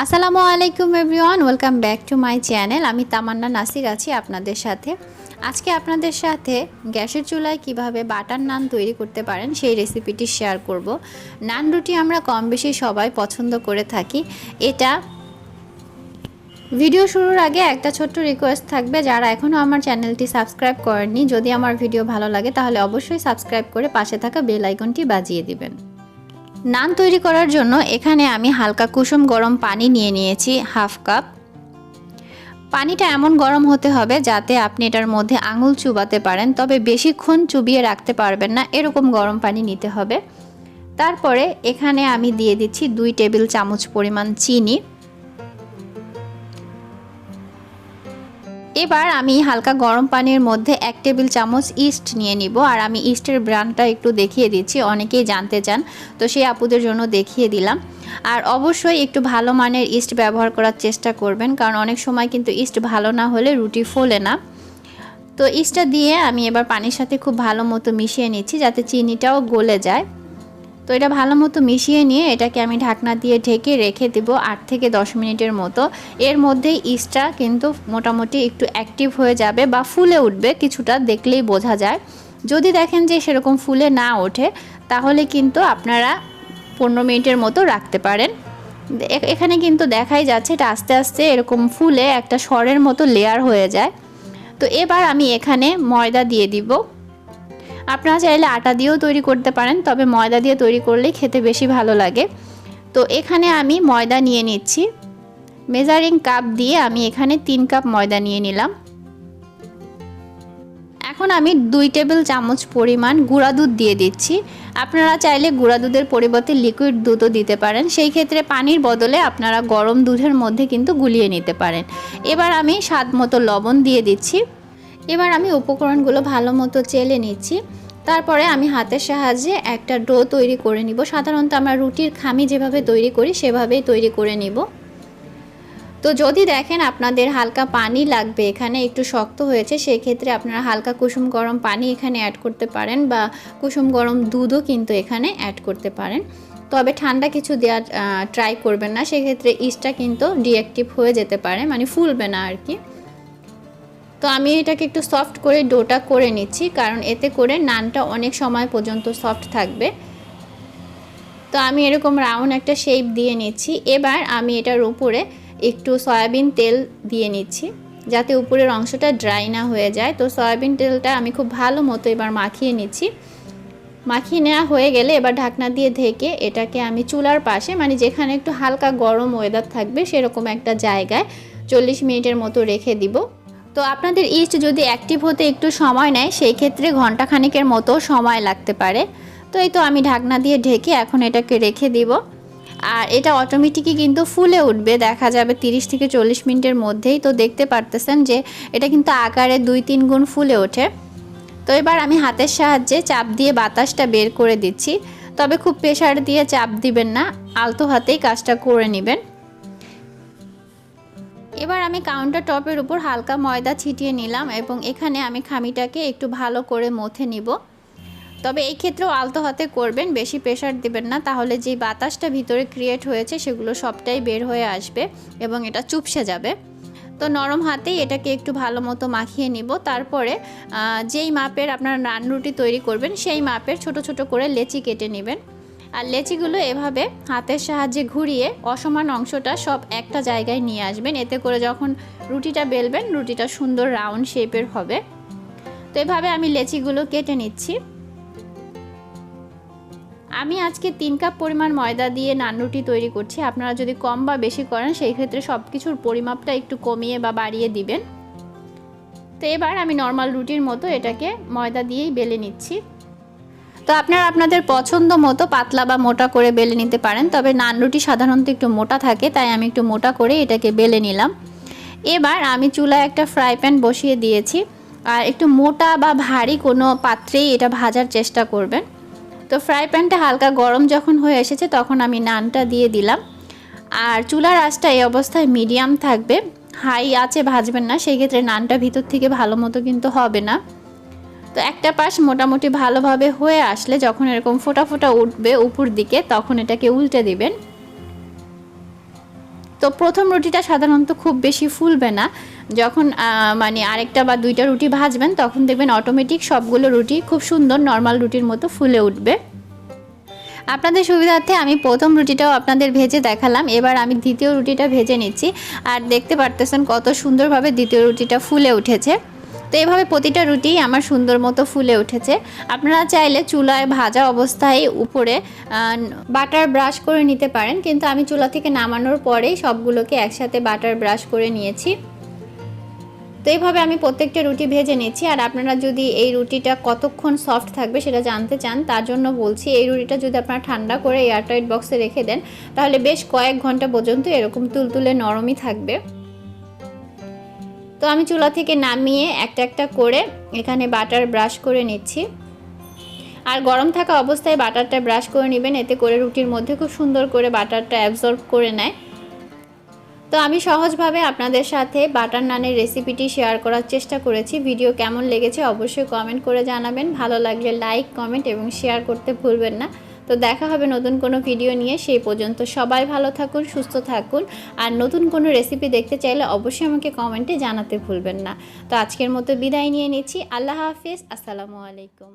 আসসালামু আলাইকুম everyone, welcome back to my channel. আমি তামান্না নাসির আছি আপনাদের সাথে। আজকে আপনাদের সাথে গ্যাসের চুলায় কিভাবে বাটার নান তৈরি করতে পারেন সেই রেসিপিটি শেয়ার করব। নান রুটি আমরা কম বেশি সবাই পছন্দ করে থাকি। এটা ভিডিও শুরুর আগে একটা ছোট্ট রিকোয়েস্ট থাকবে, যারা এখনও আমার চ্যানেলটি সাবস্ক্রাইব করেননি, যদি আমার ভিডিও ভালো লাগে তাহলে অবশ্যই সাবস্ক্রাইব করে পাশে থাকা বেল আইকনটি বাজিয়ে দিবেন। নান তৈরি করার জন্য এখানে আমি হালকা কুসুম গরম পানি নিয়ে নিয়েছি হাফ কাপ। পানিটা এমন গরম হতে হবে যাতে আপনি এটার মধ্যে আঙুল চুবাতে পারেন, তবে বেশিক্ষণ চুবিয়ে রাখতে পারবেন না, এরকম গরম পানি নিতে হবে। তারপরে এখানে আমি দিয়ে দিচ্ছি 2 টেবিল চামচ পরিমাণ চিনি। এবার আমি হালকা গরম পানির মধ্যে 1 টেবিল চামচ ইস্ট নিয়ে নিব। আর আমি ইস্টের ব্র্যান্ডটা একটু দেখিয়ে দিচ্ছি, অনেকেই জানতে চান, তো সেই আপুদের জন্য দেখিয়ে দিলাম। আর অবশ্যই একটু ভালো মানের ইস্ট ব্যবহার করার চেষ্টা করবেন, কারণ অনেক সময় কিন্তু ইস্ট ভালো না হলে রুটি ফোলে না। তো ইস্টটা দিয়ে আমি এবার পানির সাথে খুব ভালো মতো মিশিয়ে নিচ্ছি যাতে চিনিটাও গলে যায়। তো এটা ভালো মতো মিশিয়ে নিয়ে এটাকে আমি ঢাকনা দিয়ে ঢেকে রেখে দেব 8 থেকে 10 মিনিটের মতো। এর মধ্যেই ইস্টটা কিন্তু মোটামুটি একটু অ্যাক্টিভ হয়ে যাবে বা ফুলে উঠবে, কিছুটা দেখলেই বোঝা যায়। যদি দেখেন যে সেরকম ফুলে না ওঠে তাহলে কিন্তু আপনারা 15 মিনিটের মতো রাখতে পারেন। এখানে কিন্তু দেখাই যাচ্ছে এটা আস্তে আস্তে এরকম ফুলে একটা সরের মতো লেয়ার হয়ে যায়। তো এবার আমি এখানে ময়দা দিয়ে দিব। আপনারা চাইলে আটা দিয়েও তৈরি করতে পারেন, তবে ময়দা দিয়ে তৈরি করলেই খেতে বেশি ভালো লাগে। তো এখানে আমি ময়দা নিয়ে নিচ্ছি। মেজারিং কাপ দিয়ে আমি এখানে 3 কাপ ময়দা নিয়ে নিলাম। এখন আমি 2 টেবিল চামচ পরিমাণ গুঁড়া দুধ দিয়ে দিচ্ছি। আপনারা চাইলে গুঁড়া দুধের পরিবর্তে লিকুইড দুধও দিতে পারেন, সেই ক্ষেত্রে পানির বদলে আপনারা গরম দুধের মধ্যে কিন্তু গুলিয়ে নিতে পারেন। এবার আমি স্বাদ মতো লবণ দিয়ে দিচ্ছি। এবার আমি উপকরণগুলো ভালো মতো চেলে নিচ্ছি। তারপরে আমি হাতের সাহায্যে একটা ডো তৈরি করে নিব। সাধারণত আমরা রুটির খামি যেভাবে তৈরি করি সেভাবেই তৈরি করে নিব। তো যদি দেখেন আপনাদের হালকা পানি লাগবে, এখানে একটু শক্ত হয়েছে, সেই ক্ষেত্রে আপনারা হালকা কুসুম গরম পানি এখানে অ্যাড করতে পারেন বা কুসুম গরম দুধও কিন্তু এখানে অ্যাড করতে পারেন। তবে ঠান্ডা কিছু দেওয়ার ট্রাই করবেন না, সেক্ষেত্রে ইস্টটা কিন্তু ডিঅ্যাক্টিভ হয়ে যেতে পারে, মানে ফুলবে না আর কি। তো আমি এটাকে একটু সফট করে ডোটা করে নিচ্ছি, কারণ এতে করে নানটা অনেক সময় পর্যন্ত সফট থাকবে। তো আমি এরকম রাউন্ড একটা শেপ দিয়ে নিচ্ছি। এবার আমি এটার উপরে একটু সয়াবিন তেল দিয়ে নিচ্ছি যাতে উপরের অংশটা ড্রাই না হয়ে যায়। তো সয়াবিন তেলটা আমি খুব ভালো মতো এবার মাখিয়ে নিচ্ছি। মাখিয়ে নেওয়া হয়ে গেলে এবার ঢাকনা দিয়ে ঢেকে এটাকে আমি চুলার পাশে, মানে যেখানে একটু হালকা গরম ওয়েদার থাকবে সেরকম একটা জায়গায় 40 মিনিটের মতো রেখে দিব। তো আপনাদের ইস্ট যদি অ্যাক্টিভ হতে একটু সময় নেয়, সেই ক্ষেত্রে ঘন্টাখানেকের মতো সময় লাগতে পারে। তো এই তো আমি ঢাকনা দিয়ে ঢেকে এখন এটাকে রেখে দিব। আর এটা অটোমেটিকই কিন্তু ফুলে উঠবে, দেখা যাবে 30 থেকে 40 মিনিটের মধ্যেই। তো দেখতে পারতেছেন যে এটা কিন্তু আকারে 2-3 গুণ ফুলে ওঠে। তো এবার আমি হাতের সাহায্যে চাপ দিয়ে বাতাসটা বের করে দিচ্ছি, তবে খুব প্রেসার দিয়ে চাপ দিবেন না, আলতো হাতেই কাজটা করে নেবেন। এবার আমি কাউন্টার টপের উপর হালকা ময়দা ছিটিয়ে নিলাম এবং এখানে আমি খামিটাকে একটু ভালো করে মথে নিব। তবে এই ক্ষেত্রেও আলতো হাতে করবেন, বেশি প্রেসার দিবেন না, তাহলে যে বাতাসটা ভিতরে ক্রিয়েট হয়েছে সেগুলো সবটাই বের হয়ে আসবে এবং এটা চুপসে যাবে। তো নরম হাতেই এটাকে একটু ভালো মতো মাখিয়ে নিব। তারপরে যেই মাপের আপনারা নান রুটি তৈরি করবেন সেই মাপের ছোট ছোট করে লেচি কেটে নেবেন। আর লেচিগুলো এভাবে হাতের সাহায্যে ঘুরিয়ে অসমান অংশটা সব একটা জায়গায় নিয়ে আসবেন, এতে করে যখন রুটিটা বেলবেন রুটিটা সুন্দর রাউন্ড শেপের হবে। তো এভাবে আমি লেচিগুলো কেটে নিচ্ছি। আমি আজকে 3 কাপ পরিমাণ ময়দা দিয়ে নান রুটি তৈরি করছি। আপনারা যদি কম বা বেশি করেন সেই ক্ষেত্রে সব কিছুর পরিমাপটা একটু কমিয়ে বা বাড়িয়ে দিবেন। তো এবার আমি নর্মাল রুটির মতো এটাকে ময়দা দিয়েই বেলে নিচ্ছি। তো আপনারা আপনাদের পছন্দ মতো পাতলা বা মোটা করে বেলে নিতে পারেন, তবে নান রুটি সাধারণত একটু মোটা থাকে, তাই আমি একটু মোটা করে এটাকে বেলে নিলাম। এবার আমি চুলায় একটা ফ্রাই প্যান বসিয়ে দিয়েছি। আর একটু মোটা বা ভারী কোনো পাত্রেই এটা ভাজার চেষ্টা করবেন। তো ফ্রাই প্যানটা হালকা গরম যখন হয়ে এসেছে তখন আমি নানটা দিয়ে দিলাম। আর চুলার আঁচটা এই অবস্থায় মিডিয়াম থাকবে, হাই আঁচে ভাজবেন না, সেই ক্ষেত্রে নানটা ভিতর থেকে ভালো মতো কিন্তু হবে না। তো একটা পাশ মোটামুটি ভালোভাবে হয়ে আসলে যখন এরকম ফোটা ফোটা উঠবে উপর দিকে তখন এটাকে উল্টে দিবেন। তো তো প্রথম রুটিটা সাধারণত খুব বেশি ফুলবে না, যখন মানে আরেকটা বা দুইটা রুটি ভাজবেন তখন দেখবেন অটোমেটিক সবগুলো রুটি খুব সুন্দর নর্মাল রুটির মতো ফুলে উঠবে। আপনাদের সুবিধার্থে আমি প্রথম রুটিটাও আপনাদের ভেজে দেখালাম, এবার আমি দ্বিতীয় রুটিটা ভেজে নিচ্ছি। আর দেখতে পারতেছেন কত সুন্দরভাবে দ্বিতীয় রুটিটা ফুলে উঠেছে। তো এইভাবে প্রতিটা রুটি আমার সুন্দর মতো ফুলে উঠেছে। আপনারা চাইলে চুলায় ভাজা অবস্থায় উপরে বাটার ব্রাশ করে নিতে পারেন, কিন্তু আমি চুলা থেকে নামানোর পরেই সবগুলোকে একসাথে বাটার ব্রাশ করে নিয়েছি। তো এইভাবে আমি প্রত্যেকটা রুটি ভেজে নিচ্ছি। আর আপনারা যদি এই রুটিটা কতক্ষণ সফট থাকবে সেটা জানতে চান, তার জন্য বলছি এই রুটিটা যদি আপনারা ঠান্ডা করে এয়ারটাইট বক্সে রেখে দেন তাহলে বেশ কয়েক ঘন্টা পর্যন্ত এরকম তুলতুলে নরমই থাকবে। তো আমি চুলা থেকে নামিয়ে একটা একটা করে এখানে বাটার ব্রাশ করে নিচ্ছি। আর গরম থাকা অবস্থায় বাটারটা ব্রাশ করে নেবেন, এতে করে রুটির মধ্যে খুব সুন্দর করে বাটারটা অ্যাবজর্ব করে নেয়। তো আমি সহজভাবে আপনাদের সাথে বাটার নানের রেসিপিটি শেয়ার করার চেষ্টা করেছি। ভিডিও কেমন লেগেছে অবশ্যই কমেন্ট করে জানাবেন। ভালো লাগলে লাইক, কমেন্ট এবং শেয়ার করতে ভুলবেন না। তো দেখা হবে নতুন কোনো ভিডিও নিয়ে, সেই পর্যন্ত সবাই ভালো থাকুন, সুস্থ থাকুন। আর নতুন কোনো রেসিপি দেখতে চাইলে অবশ্যই আমাকে কমেন্টে জানাতে ভুলবেন না। তো আজকের মতো বিদায় নিয়ে নিচ্ছি। আল্লাহ হাফিজ, আসসালামু আলাইকুম।